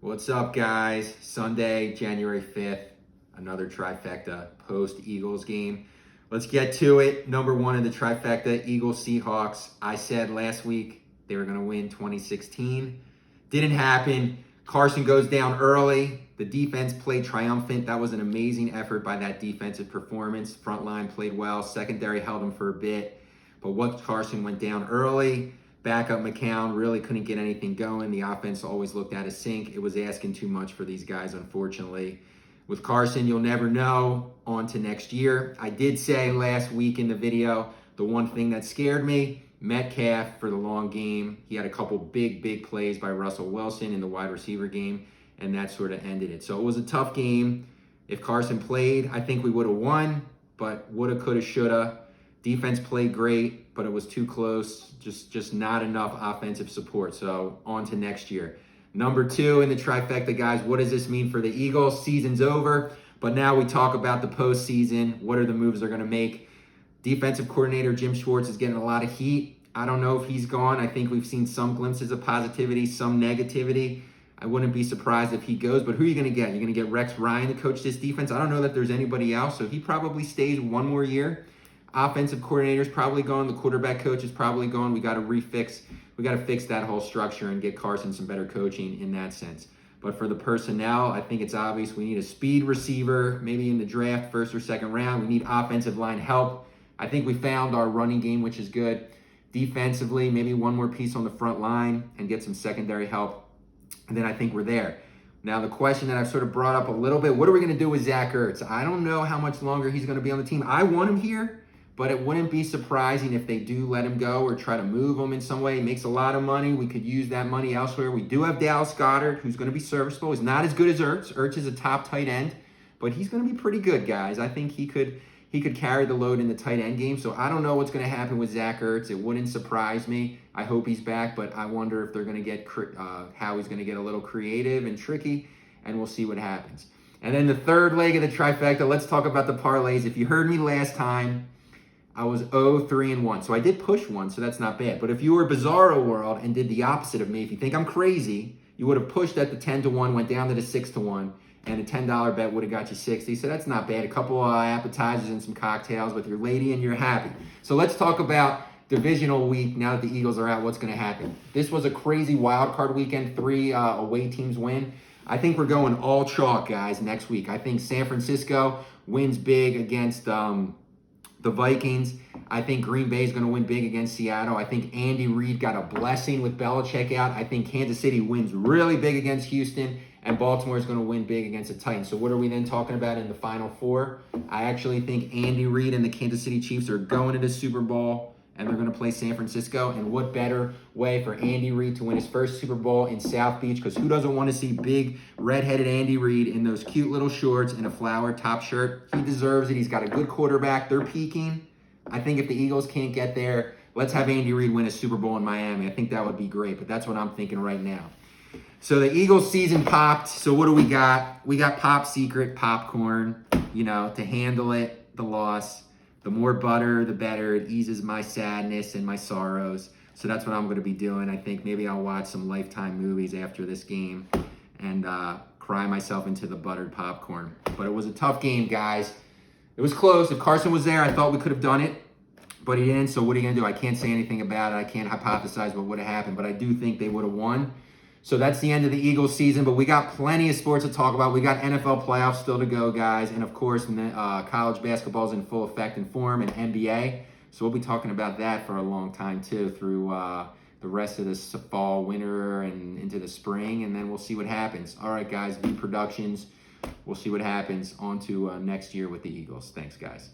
What's up, guys? Sunday, January 5th, another trifecta post-Eagles game. Let's get to it. Number one in the trifecta, Eagles-Seahawks. I said last week they were going to win 2016. Didn't happen. Carson goes down early. The defense played triumphant. That was an amazing effort by that defensive performance. Front line played well. Secondary held him for a bit. But once Carson went down early, backup McCown really couldn't get anything going. The offense always looked out of sync. It was asking too much for these guys, unfortunately. With Carson, you'll never know. On to next year. I did say last week in the video, the one thing that scared me, Metcalf for the long game. He had a couple big plays by Russell Wilson in the wide receiver game, and that sort of ended it. So it was a tough game. If Carson played, I think we would have won, but woulda, coulda, shoulda. Defense played great, but it was too close. Just not enough offensive support. So on to next year. Number two in the trifecta, guys, what does this mean for the Eagles? Season's over, but now we talk about the postseason. What are the moves they're going to make? Defensive coordinator Jim Schwartz is getting a lot of heat. I don't know if he's gone. I think we've seen some glimpses of positivity, some negativity. I wouldn't be surprised if he goes, but who are you going to get? You're going to get Rex Ryan to coach this defense? I don't know that there's anybody else, so he probably stays one more year. Offensive coordinator's probably gone. The quarterback coach is probably gone. We got to fix that whole structure and get Carson some better coaching in that sense. But for the personnel, I think it's obvious we need a speed receiver, maybe in the draft, first or second round. We need offensive line help. I think we found our running game, which is good. Defensively, maybe one more piece on the front line and get some secondary help. And then I think we're there. Now, the question that I've sort of brought up a little bit, what are we going to do with Zach Ertz? I don't know how much longer he's going to be on the team. I want him here, but it wouldn't be surprising if they do let him go or try to move him in some way. He makes a lot of money. We could use that money elsewhere. We do have Dallas Goedert, who's going to be serviceable. He's not as good as Ertz. Ertz is a top tight end, but he's going to be pretty good, guys. I think he could carry the load in the tight end game. So I don't know what's going to happen with Zach Ertz. It wouldn't surprise me. I hope he's back, but I wonder if they're going to get how he's going to get a little creative and tricky, and we'll see what happens. And then the third leg of the trifecta, let's talk about the parlays. If you heard me last time, I was 0-3-1. So I did push one, so that's not bad. But if you were Bizarro World and did the opposite of me, if you think I'm crazy, you would have pushed at the 10-1, went down to the 6-1, and a $10 bet would have got you 60. So that's not bad. A couple appetizers and some cocktails with your lady, and you're happy. So let's talk about divisional week now that the Eagles are out. What's going to happen? This was a crazy wild card weekend. 3 away teams win. I think we're going all chalk, guys, next week. I think San Francisco wins big against the Vikings. I think Green Bay is going to win big against Seattle. I think Andy Reid got a blessing with Belichick out. I think Kansas City wins really big against Houston, and Baltimore is going to win big against the Titans. So what are we then talking about in the Final Four? I actually think Andy Reid and the Kansas City Chiefs are going to the Super Bowl, and they're going to play San Francisco. And what better way for Andy Reid to win his first Super Bowl in South Beach? Because who doesn't want to see big, redheaded Andy Reid in those cute little shorts and a flower top shirt? He deserves it. He's got a good quarterback. They're peaking. I think if the Eagles can't get there, let's have Andy Reid win a Super Bowl in Miami. I think that would be great, but that's what I'm thinking right now. So the Eagles season popped. So what do we got? We got Pop Secret popcorn, to handle it, the loss. The more butter, the better. It eases my sadness and my sorrows. So that's what I'm going to be doing. I think maybe I'll watch some Lifetime movies after this game and cry myself into the buttered popcorn. But it was a tough game, guys. It was close. If Carson was there, I thought we could have done it, but he didn't. So what are you going to do? I can't say anything about it. I can't hypothesize what would have happened, but I do think they would have won. So that's the end of the Eagles season, but we got plenty of sports to talk about. We got NFL playoffs still to go, guys. And, of course, college basketball is in full effect and form, and NBA. So we'll be talking about that for a long time, too, through the rest of this fall, winter, and into the spring. And then we'll see what happens. All right, guys, V Productions. We'll see what happens on to next year with the Eagles. Thanks, guys.